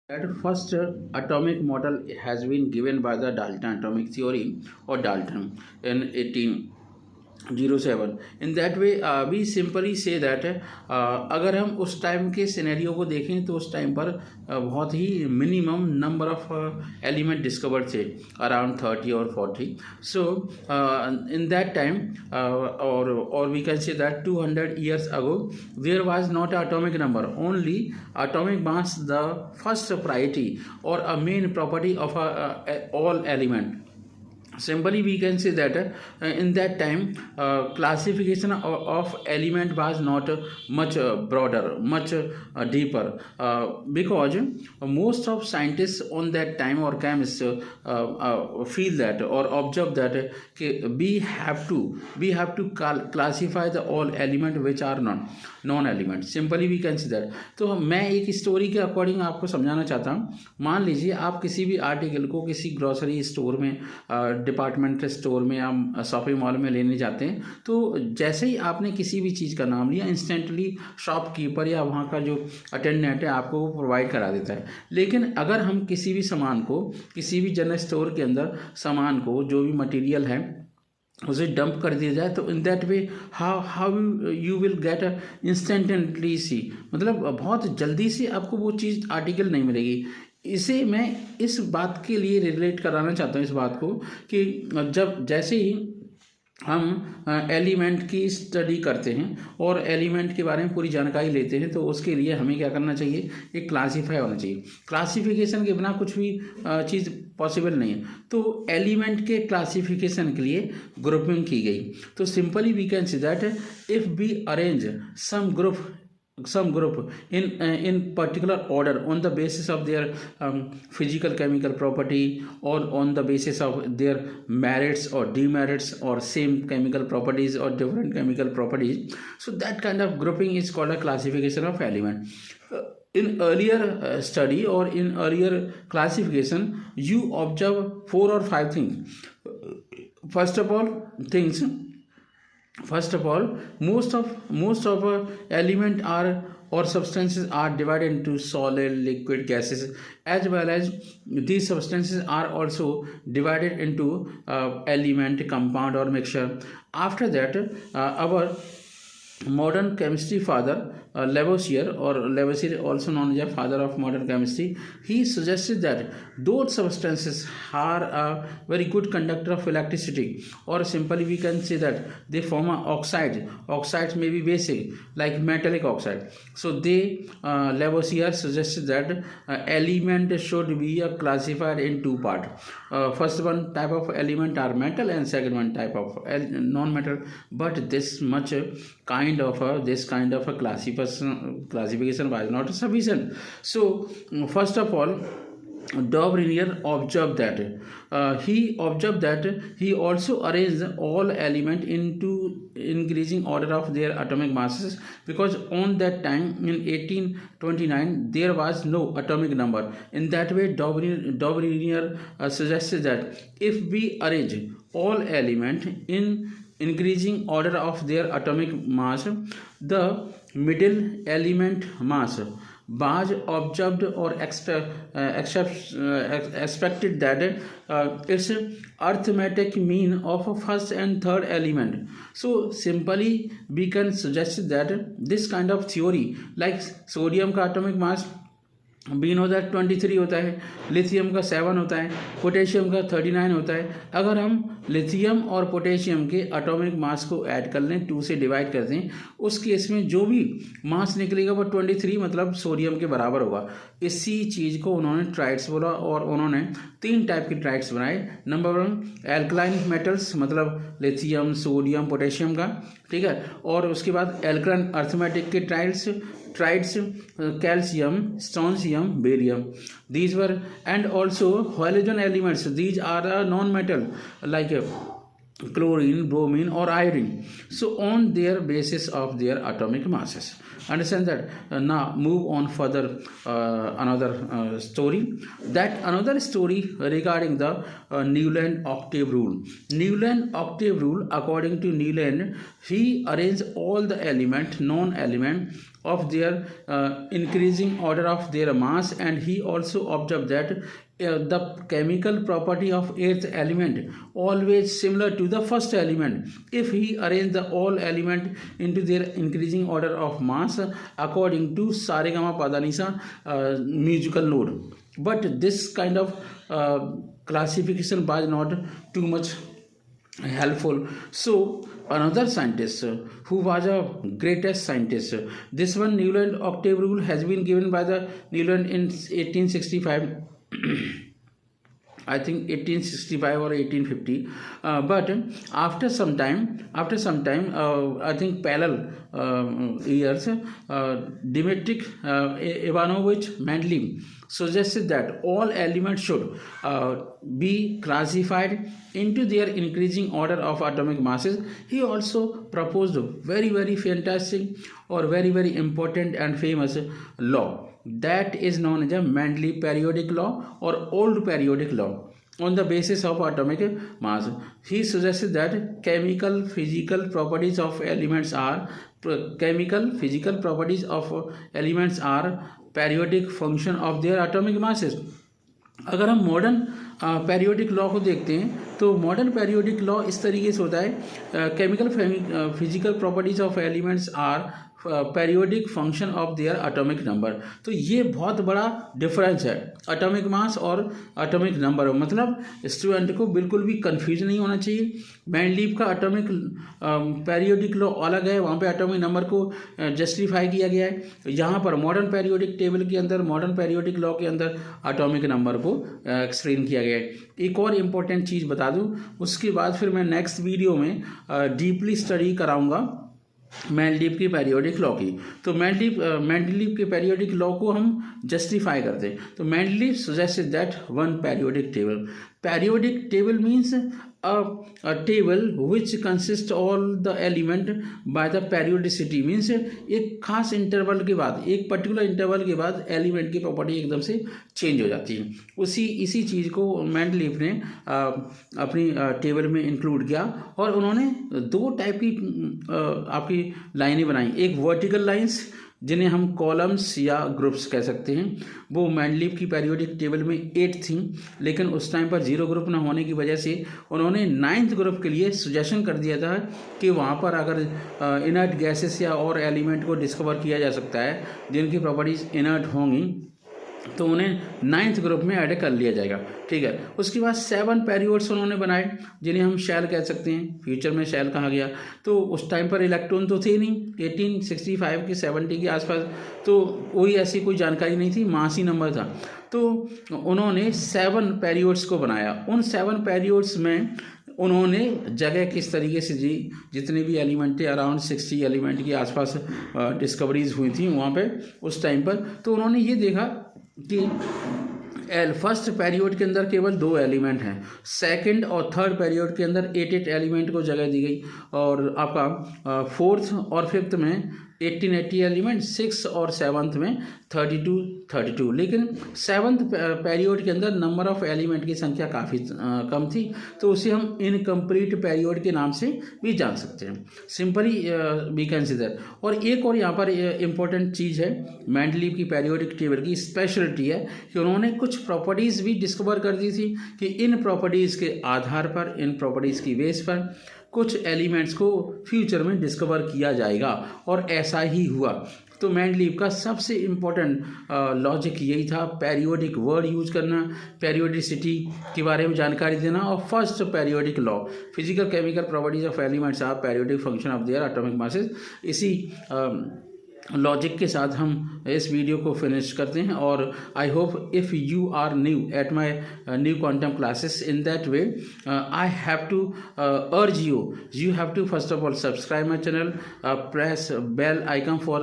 That first atomic model has been given by the Dalton atomic theory or Dalton in 1807. In that way we simply say that अगर हम उस time के scenario को देखें तो उस टाइम पर बहुत ही minimum number of element discovered थे अराउंड 30 और 40. So in that time or we can say that 200 years ago there was not an atomic number, only atomic mass the first priority or a main property of all element. Simply we can say that in that time classification of element was not much broader, much deeper, because most of scientists on that time or chemists feel that or observe that we have to classify the all element which are non element. Simply we can say that. तो मैं एक story के according आपको समझाना चाहता हूँ. मान लीजिए आप किसी भी आर्टिकल को किसी ग्रोसरी स्टोर में, डिपार्टमेंटल स्टोर में या शॉपिंग मॉल में लेने जाते हैं, तो जैसे ही आपने किसी भी चीज़ का नाम लिया इंस्टेंटली शॉपकीपर या वहाँ का जो अटेंडेंट है आपको वो प्रोवाइड करा देता है. लेकिन अगर हम किसी भी सामान को, किसी भी जनरल स्टोर के अंदर सामान को, जो भी मटेरियल है उसे डंप कर दिया जाए, तो in that way how you will get instantly see, मतलब बहुत जल्दी से आपको वो चीज़ आर्टिकल नहीं मिलेगी. इसे मैं इस बात के लिए रिलेट कराना चाहता हूँ इस बात को कि जब जैसे ही हम एलिमेंट की स्टडी करते हैं और एलिमेंट के बारे में पूरी जानकारी लेते हैं, तो उसके लिए हमें क्या करना चाहिए, एक क्लासीफाई होना चाहिए. क्लासिफिकेशन के बिना कुछ भी चीज़ पॉसिबल नहीं है. तो एलिमेंट के क्लासिफिकेशन के लिए ग्रुपिंग की गई. तो simply we can see that if we arrange some group in particular order on the basis of their physical chemical property or on the basis of their merits or demerits or same chemical properties or different chemical properties, so that kind of grouping is called a classification of element. In earlier study or in earlier classification you observe 4 or 5 things. First of all, most of element are or substances are divided into solid, liquid, gases, as well as these substances are also divided into element, compound or mixture. After that our modern chemistry father Lavoisier, also known as the father of modern chemistry, he suggested that those substances are a very good conductor of electricity, or simply we can say that they form a oxides may be basic like metallic oxide. So Lavoisier suggested that element should be classified in two parts. First one type of element are metal and second one type of non-metal, but this kind of a classification was not sufficient. So first of all Dobrinier observed that he also arranged all element into increasing order of their atomic masses, because on that time in 1829 there was no atomic number. In that way Dobrinier suggested that if we arrange all element in increasing order of their atomic mass, the middle element mass was observed or expected that its arithmetic mean of first and third element. So simply we can suggest that this kind of theory, like sodium का atomic mass been होता है 23 होता है, lithium का 7 होता है, potassium का 39 होता है. अगर हम लिथियम और पोटेशियम के एटॉमिक मास को ऐड कर लें, 2 से डिवाइड कर दें, उस केस में जो भी मास निकलेगा वो 23 मतलब सोडियम के बराबर होगा. इसी चीज़ को उन्होंने ट्राइड्स बोला और उन्होंने 3 टाइप के ट्राइड्स बनाए. नंबर 1 एल्कलाइन मेटल्स मतलब लिथियम, सोडियम, पोटेशियम का, ठीक है. और उसके बाद एल्कलाइन अर्थमेटिक के triads calcium, strontium, barium. These were, and also halogen elements. These are a non-metal like chlorine, bromine or iodine. So on their basis of their atomic masses. Understand that. Now move on further. Another story regarding the Newland octave rule. Newland octave rule, according to Newland, he arranged all the element, non-element of their increasing order of their mass, and he also observed that the chemical property of eighth element always similar to the first element if he arrange the all element into their increasing order of mass according to Saregama Padanisa musical note. But this kind of classification was not too much helpful. So another scientist who was a greatest scientist, this one Newland octave rule has been given by the Newland in 1865. I think 1865 or 1850, but after some time, I think parallel years, Dmitri Ivanovich Mendeleev suggested that all elements should be classified into their increasing order of atomic masses. He also proposed a very fantastic or very important and famous law that is known as a Mendeleev periodic law or old periodic law on the basis of atomic mass. He suggested that chemical physical properties of elements are periodic function of their atomic masses. अगर हम modern periodic law को देखते हैं तो modern periodic law इस तरीके से होता है, chemical physical properties of elements are periodic function of their atomic number. तो ये बहुत बड़ा डिफरेंस है एटॉमिक मास और एटॉमिक नंबर। मतलब स्टूडेंट को बिल्कुल भी कंफ्यूज नहीं होना चाहिए। मेंडलीव का एटॉमिक पेरियोडिक लॉ अलग है, वहाँ पे एटॉमिक नंबर को जस्टिफाई किया गया है। यहाँ पर मॉडर्न पेरियोडिक टेबल के अंदर, मॉडर्न पेरियोडिक लॉ के अंदर एटॉमिक नंबर को एक्सप्लेन किया गया है। एक और इम्पोर्टेंट चीज़ बता दूँ, उसके बाद फिर मैं नेक्स्ट वीडियो में डीपली स्टडी कराऊँगा मेंडलीव की पेरियोडिक लॉ की। तो मेंडलीव के पेरियोडिक लॉ को हम जस्टिफाई करते हैं। तो Mendeleev suggested that one periodic table means a table which consists all the element by the periodicity, means एक खास इंटरवल के बाद, एक पर्टिकुलर इंटरवल के बाद एलिमेंट की प्रॉपर्टी एकदम से चेंज हो जाती है। इसी चीज़ को मेंडलीव ने अपनी टेबल में इंक्लूड किया और उन्होंने दो टाइप की आपकी लाइनें बनाई। एक वर्टिकल लाइंस जिन्हें हम कॉलम्स या ग्रुप्स कह सकते हैं, वो मेंडलीव की पेरियोडिक टेबल में 8 थी, लेकिन उस टाइम पर 0 ग्रुप ना होने की वजह से उन्होंने 9th ग्रुप के लिए सजेशन कर दिया था कि वहाँ पर अगर इनर्ट गैसेस या और एलिमेंट को डिस्कवर किया जा सकता है जिनकी प्रॉपर्टीज इनर्ट होंगी तो उन्हें 9th ग्रुप में ऐड कर लिया जाएगा। ठीक है, उसके बाद 7 पेरियोड्स उन्होंने बनाए जिन्हें हम शेल कह सकते हैं, फ्यूचर में शेल कहा गया। तो उस टाइम पर इलेक्ट्रॉन तो थे नहीं, 1865 के 70 के आसपास, तो कोई ऐसी कोई जानकारी नहीं थी, मास ही नंबर था। तो उन्होंने 7 पेरियोड्स को बनाया। उन 7 पेरियोड्स में उन्होंने जगह किस तरीके से जी, जितने भी एलिमेंट थे अराउंड 60 एलिमेंट के आसपास डिस्कवरीज हुई थी वहाँ पे उस टाइम पर। तो उन्होंने ये देखा कि फर्स्ट पेरियोड के अंदर केवल 2 एलिमेंट हैं, सेकंड और थर्ड पेरियोड के अंदर 8 एलिमेंट को जगह दी गई, और आपका 4th और 5th में 18 एलिमेंट, 6 और 7th में 32। लेकिन 7th पेरियोड के अंदर नंबर ऑफ एलिमेंट की संख्या काफ़ी कम थी, तो उसे हम इनकम्प्लीट पेरियोड के नाम से भी जान सकते हैं, सिंपली वी कंसीडर। और एक और यहाँ पर इम्पोर्टेंट चीज़ है, मेंडलीव की पेरियोडिक टेबल की स्पेशलिटी है कि उन्होंने कुछ प्रॉपर्टीज़ भी डिस्कवर कर दी थी कि इन प्रॉपर्टीज़ के आधार पर, इन प्रॉपर्टीज़ की बेस पर कुछ एलिमेंट्स को फ्यूचर में डिस्कवर किया जाएगा, और ऐसा ही हुआ। तो मेंडलीव का सबसे इम्पोर्टेंट लॉजिक यही था, पेरियोडिक वर्ड यूज करना, पेरियोडिसिटी के बारे में जानकारी देना, और first periodic law, physical chemical properties of elements are periodic function of their atomic masses. इसी लॉजिक के साथ हम इस वीडियो को फिनिश करते हैं। और I hope if you are new at my new quantum classes, in that way I have to urge you have to first of all subscribe my channel, press bell icon for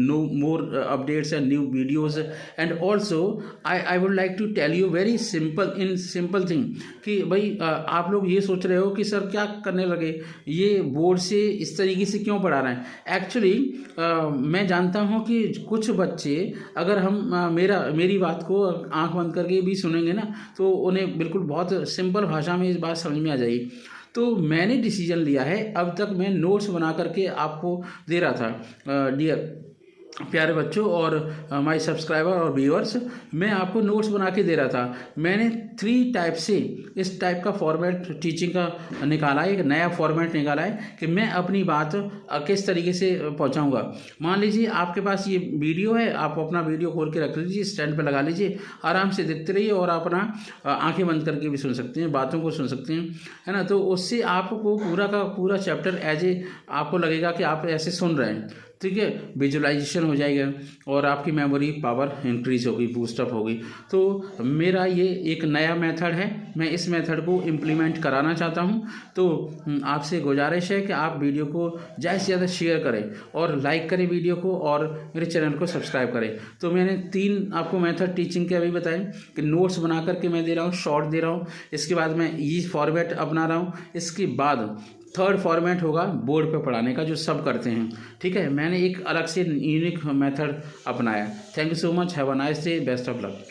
no more updates and new videos, and also I would like to tell you very simple thing कि भाई आप लोग ये सोच रहे हो कि sir क्या करने लगे, ये बोर्ड से इस तरीके से क्यों पढ़ा रहे हैं। एक्चुअली मैं जानता हूँ कि कुछ बच्चे अगर हम मेरी बात को आंख बंद करके भी सुनेंगे ना, तो उन्हें बिल्कुल बहुत सिंपल भाषा में इस बात समझ में आ जाएगी। तो मैंने डिसीजन लिया है, अब तक मैं नोट्स बना करके आपको दे रहा था डियर प्यारे बच्चों और माय सब्सक्राइबर और व्यूअर्स, मैं आपको नोट्स बना के दे रहा था। मैंने 3 टाइप से इस टाइप का फॉर्मेट टीचिंग का निकाला है, एक नया फॉर्मेट निकाला है कि मैं अपनी बात किस तरीके से पहुंचाऊंगा। मान लीजिए आपके पास ये वीडियो है, आप अपना वीडियो खोल के रख लीजिए, स्टैंड पे लगा लीजिए, आराम से देखते रहिए और अपना आंखें बंद करके भी सुन सकते हैं, बातों को सुन सकते हैं, है ना। तो उससे आपको पूरा का पूरा चैप्टर आपको लगेगा कि आप ऐसे सुन रहे हैं, ठीक है। विजुअलाइजेशन हो जाएगा और आपकी मेमोरी पावर इंक्रीज होगी, बूस्टअप होगी। तो मेरा ये एक नया मेथड है, मैं इस मेथड को इम्प्लीमेंट कराना चाहता हूँ। तो आपसे गुजारिश है कि आप वीडियो को ज़्यादा से ज़्यादा शेयर करें और लाइक करें वीडियो को और मेरे चैनल को सब्सक्राइब करें। तो मैंने 3 आपको मेथड टीचिंग के अभी बताए कि नोट्स बना करके मैं दे रहा हूँ, शॉर्ट दे रहा हूँ, इसके बाद मैं ये फॉर्मेट अपना रहा हूँ, इसके बाद 3rd फॉर्मेट होगा बोर्ड पे पढ़ाने का, जो सब करते हैं, ठीक है। मैंने एक अलग से यूनिक मेथड अपनाया। Thank you so much, have a nice day, best of luck.